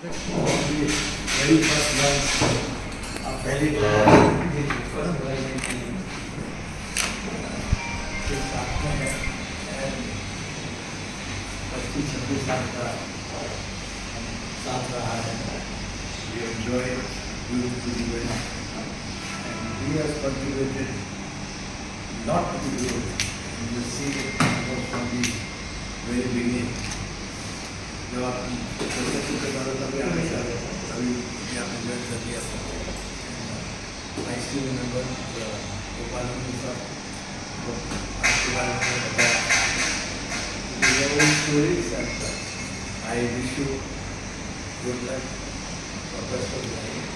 Very first ones are very first पच्चीस छब्बीस साल का साथ रहा है. We enjoy beautifully well and he has contributed lot to the growth. You see it from the very beginning. जब आप प्रोसेसिंग के बारे में तभी हमेशा तभी यहाँ पे ज्वाइन कर लिया था. I still remember गोपाल साहब को आपके बारे में बताया. These are all stories and I wish you good luck for the rest of life.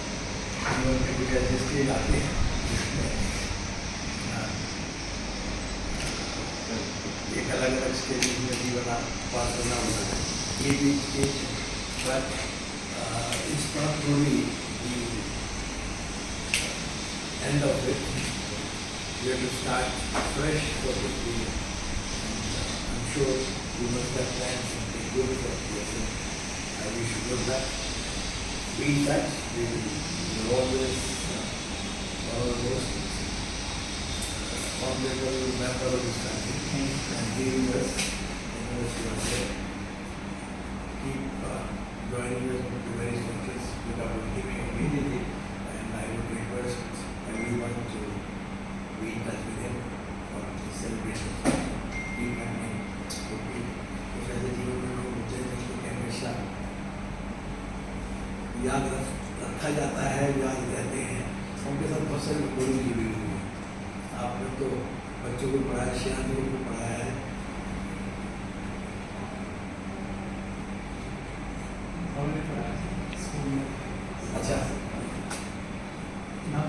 जीवन में कुछ ऐसे स्टेज आते हैं जिसमें एक अलग अलग स्टेज में जीवन आप पास होना होता है. But it's not only the end of it. You have to start fresh for this period. I'm sure you must have planned something good for yourself. I wish you good luck. Be in touch. We will always one of the most honorable member of this family and giving us the keep joining us to various functions without giving immediately, and I would request everyone to be in touch with him for the celebration. Keep happening. कुछ ऐसे जीवन में लोग होते हैं जिनको हमेशा याद रखा जाता है, याद रहते हैं. उनके साथ बहुत सारे गुरु जी भी हुए. आपने तो बच्चों को पढ़ाया, शियानियों को पढ़ाया है. अच्छा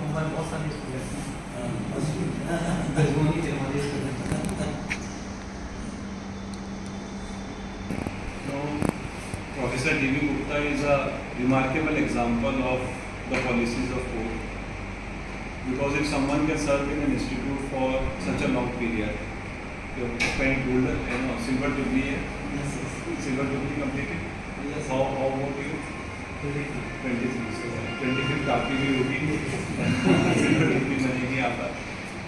बहुत सारे Professor D.V. Gupta is a remarkable example of the policies of court, because if someone can serve in an institute for such a long period, you have spent golden, silver jubilee, silver jubilee completed. How old you? 25th आपकी भी होगी. Silver jubilee बनेगी यहाँ पर.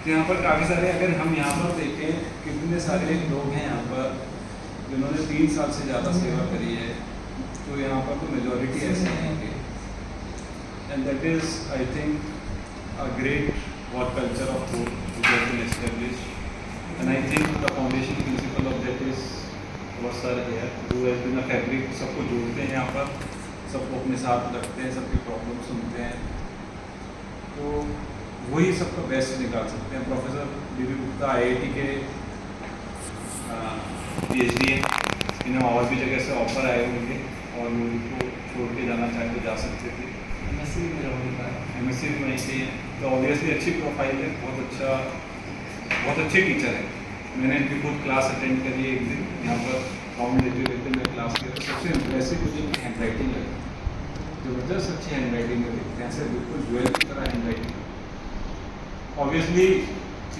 तो यहाँ पर काफ़ी सारे, अगर हम यहाँ पर देखें कितने सारे लोग हैं यहाँ पर जिन्होंने 3 साल से ज़्यादा सेवा करी है, तो यहाँ पर तो मेजॉरिटी ऐसे हैं. And that is I think a great work culture of court which has been established, and I think the foundation principle of that is बहुत सारे है जो है बिना फैब्रिक सबको जोड़ते हैं, यहाँ पर सबको अपने साथ रखते हैं, सबकी प्रॉब्लम सुनते हैं, तो वही सबका बेस्ट निकाल सकते हैं. Professor D.V. गुप्ता IIT के PhD हैं. इन्हें और भी जगह से ऑफर आए होंगे और उनको छोड़ के जाना चाहे तो जा सकते थे. MSc भी वहीं से हैं, तो ऑब्वियसली अच्छी प्रोफाइल है. बहुत अच्छे टीचर हैं. मैंने इनकी खुद क्लास अटेंड करी है. एक दिन यहाँ पर फॉर्म लेते मैं क्लास किया, तो सबसे इम्प्रेसिव मुझे इनकी हैंड राइटिंग लगी. जबरदस्त अच्छी हैंड राइटिंग में दिखते हैं, ऐसे बिल्कुल ज्वेल की तरह हैंड राइटिंग. ऑब्वियसली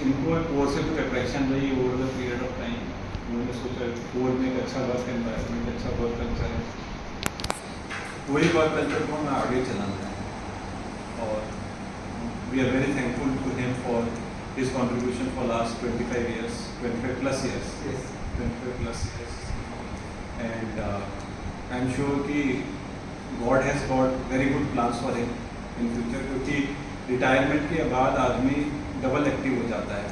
इनको कोर्स से कुछ अट्रैक्शन रही over the period of time. उन्होंने सोचा कोर्ट में एक अच्छा वर्क एनवायरनमेंट, अच्छा वर्क कल्चर है, वही वर्क कल्चर को हमें आगे चलाना है. और we are very thankful to him for his contribution for last 25 years, 25 plus years. Yes. 25 plus years. And I'm sure कि God has got very good plans for him in future, क्योंकि retirement के बाद आदमी double active हो जाता है.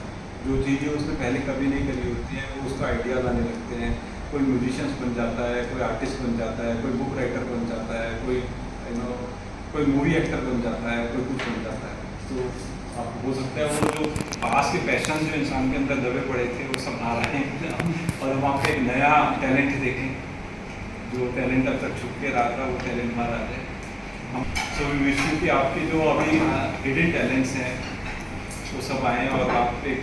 जो चीज़ें उसने पहले कभी नहीं करी होती हैं वो उसको आइडियाज आने लगते हैं. कोई म्यूजिशियंस बन जाता है, कोई आर्टिस्ट बन जाता है, कोई बुक राइटर बन जाता है, कोई मूवी एक्टर बन जाता है, कोई कुछ बन जाता है. तो हो सकता है वो जो पास के पैशन जो इंसान के अंदर दबे पड़े थे वो सब आ रहे हैं और वहाँ पे एक नया टैलेंट देखें. जो टैलेंट अब तक छुप के रहा था वो टैलेंट बाहर आ जाए. हम सो विश यू कि आपके जो अभी हिडन टैलेंट्स हैं वो सब आएँ और आप एक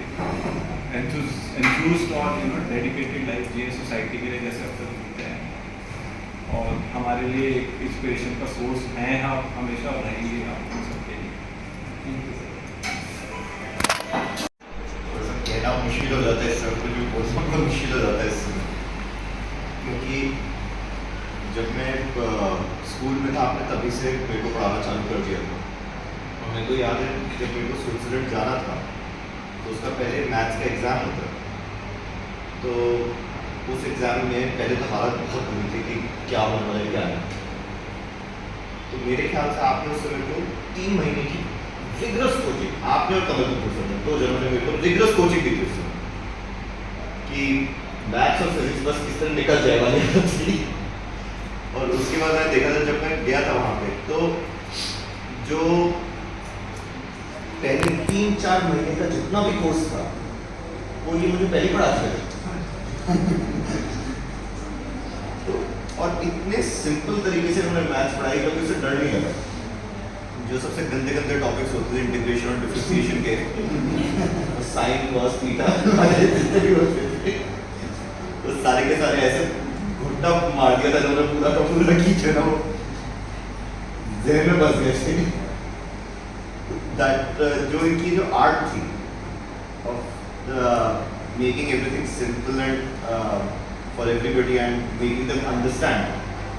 एंथ्यूज्ड और डेडिकेटेड लाइफ जिए सोसाइटी के लिए जैसे अब तक जीते हैं. और हमारे लिए इंस्पिरेशन का सोर्स हैं आप हमेशा और रहेंगे आप हम सबके लिए. Thank you. कहना मुश्किल हो जाता है सर, कुछ भी बोलना को मुश्किल हो जाता है सर, क्योंकि जब मैं स्कूल में था आपने तभी से मेरे को पढ़ाना चालू कर दिया था। और मेरे को याद है जब मेरे को स्विट्ज़रलैंड जाना था तो उसका पहले मैथ्स का एग्ज़ाम होता है। तो उस एग्ज़ाम में पहले तो हालत बहुत बुरी थी कि क्या होने वाला है क्या नहीं। तो मेरे ख्याल से आपने उस समय को 3 महीने की रिगरस कोचिंग, आपने और कमल कपूर सर ने, 2 जनों ने मेरे को रिगरस कोचिंग दी थी उस समय कि मैथ्स और फिजिक्स बस किस तरह निकल जाए वाली थी। और उसके बाद मैंने देखा था जब मैं गया था वहाँ पे, तो जो पहले 3-4 महीने का जितना भी कोर्स था वो ये मुझे पहले पढ़ा था। तो और इतने सिंपल तरीके से उन्होंने मैथ्स पढ़ाई कभी उसे डर नहीं लगा। जो सबसे गंदे गंदे टॉपिक्स होते थे इंटीग्रेशन और डिफरेंशिएशन के, साइन कॉस थीटा वाले जितने भी होते थे वो सारे के सारे ऐसे घुट्टा मार दिया था उन्होंने, पूरा का पूरा खींचे ना वो ज़हन में बस गए थे। दैट जो इनकी जो आर्ट थी of making everything simple and for everybody and making them understand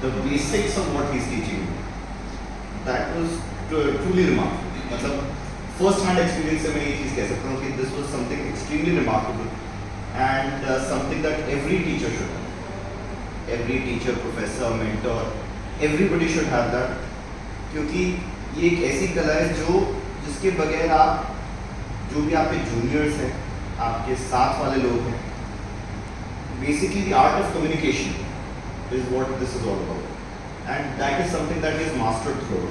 the basics of what he is teaching, that was truly remarkable. मतलब फर्स्ट हैंड एक्सपीरियंस से मैं ये चीज़ कह सकता हूँ कि this was something extremely remarkable and something that every teacher should have, every teacher, professor, mentor, everybody should have that, क्योंकि ये एक ऐसी कला है जो जिसके बगैर आप जो भी आपके जूनियर्स हैं, आपके साथ वाले लोग हैं, basically the art of communication is what this is all about and that is something that is mastered through.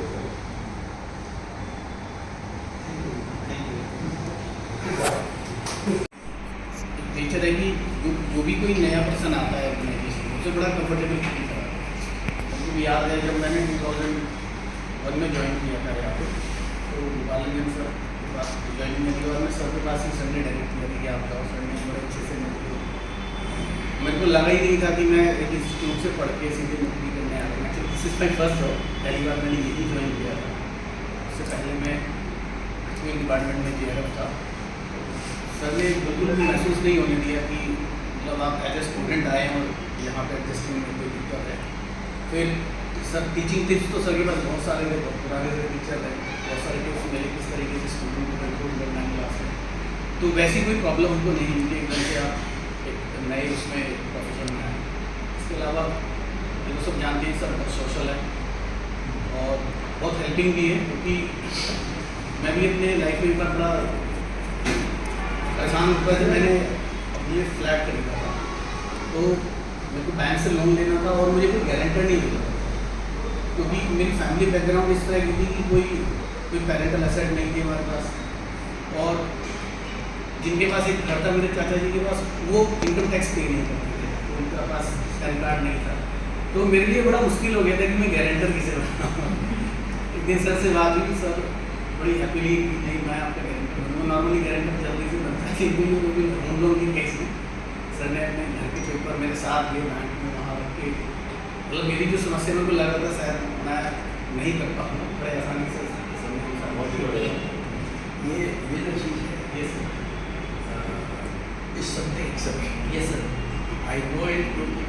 Nature है कि जो भी कोई नया पर्सन आता है ऑर्गेनाइजेशन उससे बड़ा कंफर्टेबल फील करा। मुझे याद है जब मैंने 2001 में ज्वाइन किया था यहाँ पे, तो बालानंद सर के पास ज्वाइन करने के बाद मैं सर के पास ही संडे डायरेक्ट किया था कि आप जाओ। सर ने बड़े अच्छे से मेरे को लगा ही नहीं था कि मैं एक इंस्टीट्यूट से पढ़ के सीधे नौकरी करने आ रहा हूँ। This is my first job, पहली बार मैंने यही ज्वाइन किया था। उससे पहले मैं डिपार्टमेंट में JRF था। सर ने बिल्कुल भी महसूस नहीं होने दिया कि मतलब आप एज ए स्टूडेंट आए और यहाँ पे एडजस्टिंग में कोई दिक्कत है। फिर सर टीचिंग टिप्स तो सर के पास बहुत सारे थे, बहुत पुराने से टीचर हैं, बहुत सारे टिप्स मिले किस तरीके से स्टूडेंट को कंट्रोल करना है क्लास में। तो वैसी कोई प्रॉब्लम हमको नहीं मिली एकदम से आप एक नए उसमें प्रोफेशन में आए। इसके अलावा जो सब जानते हैं सर बहुत सोशल है और बहुत हेल्पिंग भी है, क्योंकि मैं भी अपने लाइफ में एक बार बड़ा परेशान हुआ जब मैंने अपने फ्लैट खरीदा था। तो मेरे को बैंक से लोन लेना था और मुझे कोई गारंटर नहीं मिला, क्योंकि मेरी फैमिली बैकग्राउंड इस तरह की थी कि कोई पेरेंटल एसेट नहीं थी हमारे पास। और जिनके पास एक घर था मेरे चाचा जी के पास, वो इनकम टैक्स पे नहीं करते थे, उनके पास पैन कार्ड नहीं था। तो मेरे लिए बड़ा मुश्किल हो गया था कि मैं गारंटर किसे बनाऊँ। एक दिन सर से बात हुई, सर बड़ी हैप्पीली नहीं मैं आपका गारंटर बनूँगा। नॉर्मली गारंटर जल्दी से बनता है, हम लोग के केस में सर ने अपने घर के पेपर मेरे साथ दिए बैंक में, वहाँ रख के मतलब मेरी जो समस्या मेरे को लगा था शायद मैं नहीं कर पाऊँगा, बड़े आसानी से ये जो चीज़ है ये सर इज समथिंग एक्सेप्शनल। ये सर आई नो इट, क्योंकि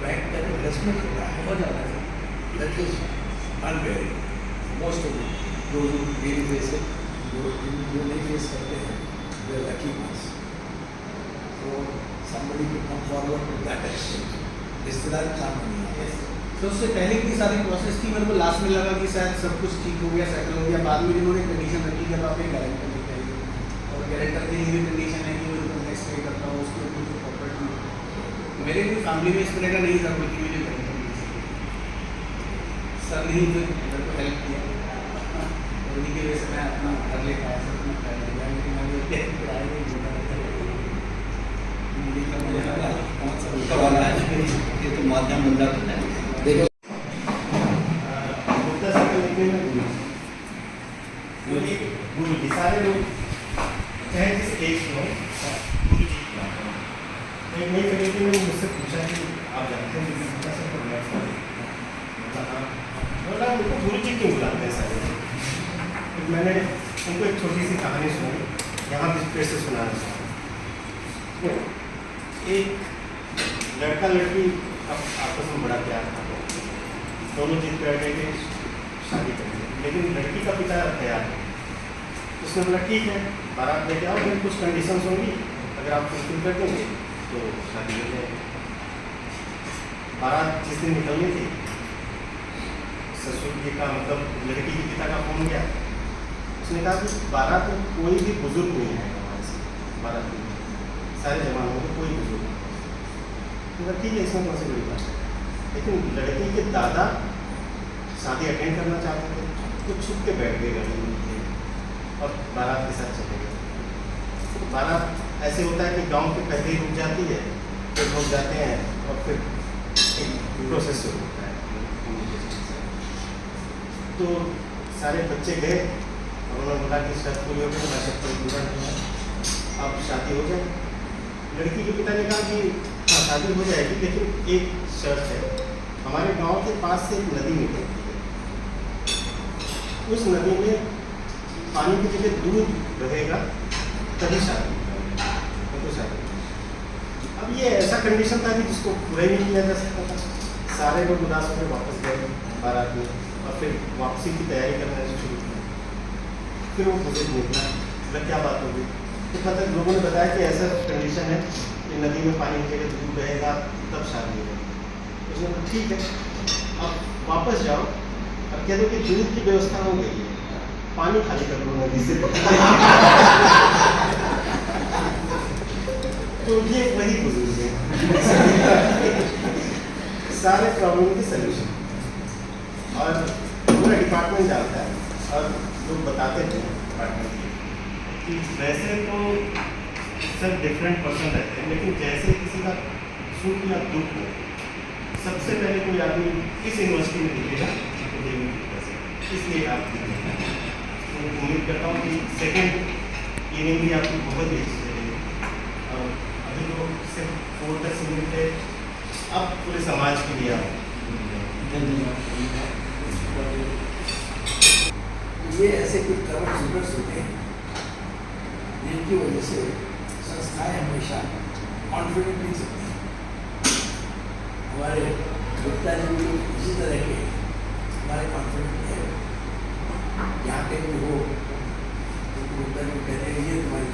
बैंक का जो हरेसमेंट होता है बहुत ज़्यादा है sir. That is unwearying. Most of जो डेली फेस है, जो नहीं फेस करते हैं, वे आर लकी वंस। तो somebody to come forward to that extent, रिश्तेदार काम नहीं है। तो उससे पहले की सारी प्रोसेस थी, मेरे को लास्ट में लगा कि शायद सब कुछ ठीक हो गया, सेटल हो गया। बाद में जिन्होंने कंडीशन रखी कि अब आप एक गारंटर दिखाइए, और गारंटर की ये कंडीशन है कि वो इनकम टैक्स पे करता हो, उसके ऊपर जो प्रॉपर्टी मेरे भी फैमिली में इस तरह का नहीं था कोई कि मुझे गारंटर मिल सके। सर ने ही फिर मेरे को हेल्प किया, और उन्हीं की वजह से मैं अपना घर ले पाया। सर अपना घर ले गया, लेकिन मैं किराए में ये तो माध्यम बन जाता है। देखो सारे लोग चाहे जिस एज में एक नई तरीके में मुझसे पूछा कि आप जानते हैं बोला उनको गुरु जी क्यों बुलाते हैं सारे। तो मैंने उनको एक छोटी सी कहानी सुनी, यहाँ भी फिर से सुनाना चाहूँ। एक लड़का लड़की अब आपस में बड़ा प्यार था, दोनों जिद कर गए कि शादी करेंगे, लेकिन लड़की का पिता तैयार है। उसने बोला ठीक है, बारात लेके आओ, फिर कुछ कंडीशंस होंगी, अगर आप फुलफिल कर देंगे तो शादी हो जाएगी। बारात जिस दिन निकलनी थी, ससुर जी का मतलब लड़की के पिता का फोन गया। उसने कहा कि बारात में कोई भी बुजुर्ग नहीं है हमारे से, बारात में सारे जवानों में कोई बुजुर्ग नहीं। तो ठीक है, इसमें कौन सी बड़ी बात है। लेकिन लड़की के दादा शादी अटेंड करना चाहते थे, तो छुप के बैठ गए घर में और बारात के साथ चले गए। तो बारात ऐसे होता है कि गांव के पहले ही रुक जाती है, फिर लोग जाते हैं और फिर एक प्रोसेस शुरू होता है। तो सारे बच्चे गए और उन्होंने बोला कि शर्त पूरी हो गई, मैं शर्त पूरा नहीं है, अब शादी हो जाए। लड़की के पिता ने कहा कि हाँ शादी हो जाएगी, लेकिन एक शर्त है, हमारे गांव के पास से एक नदी निकलती है, उस नदी में पानी की जगह दूध रहेगा तभी शादी तो शादी। अब ये ऐसा कंडीशन था कि जिसको पूरा ही नहीं किया जा सकता था। सारे लोग उदास होकर वापस गए बारात में और फिर वापसी की तैयारी करना शुरू की। फिर वो बुजुर्ग निकला, मतलब क्या बात होगी, तो पता लोगों ने बताया कि ऐसा कंडीशन है कि नदी में पानी की जगह दूध रहेगा तब शादी होगी। उसने कहा ठीक है, अब वापस जाओ और कह दो कि दूध की व्यवस्था हो गई है, पानी खाली कर लो नदी से। तो ये वही बुजुर्ग है, सारे प्रॉब्लम के सलूशन। और पूरा डिपार्टमेंट जानता है और लोग बताते थे डिपार्टमेंट कि वैसे तो सब डिफरेंट पर्सन रहते हैं, लेकिन जैसे किसी का सुख या दुख हो, सबसे पहले कोई आदमी इस यूनिवर्सिटी में दिखेगा तो देवी की वजह से, इसलिए आप दिखेंगे। तो उम्मीद करता हूँ कि सेकेंड इनिंग भी आपकी बहुत ही अच्छी रहेगी। और अभी तो सिर्फ 4 तक सीमित है, अब पूरे समाज के लिए आप ये ऐसे कुछ ट्रबल शूटर्स होते हैं जिनकी वजह से संस्थाएं हमेशा कॉन्फिडेंट नहीं सकती। हमारे गुप्ता जी भी इसी तरह के हमारे कॉन्फिडेंट है, यहाँ कहीं भी हो तो गुप्ता जी कहते हैं ये तुम्हारी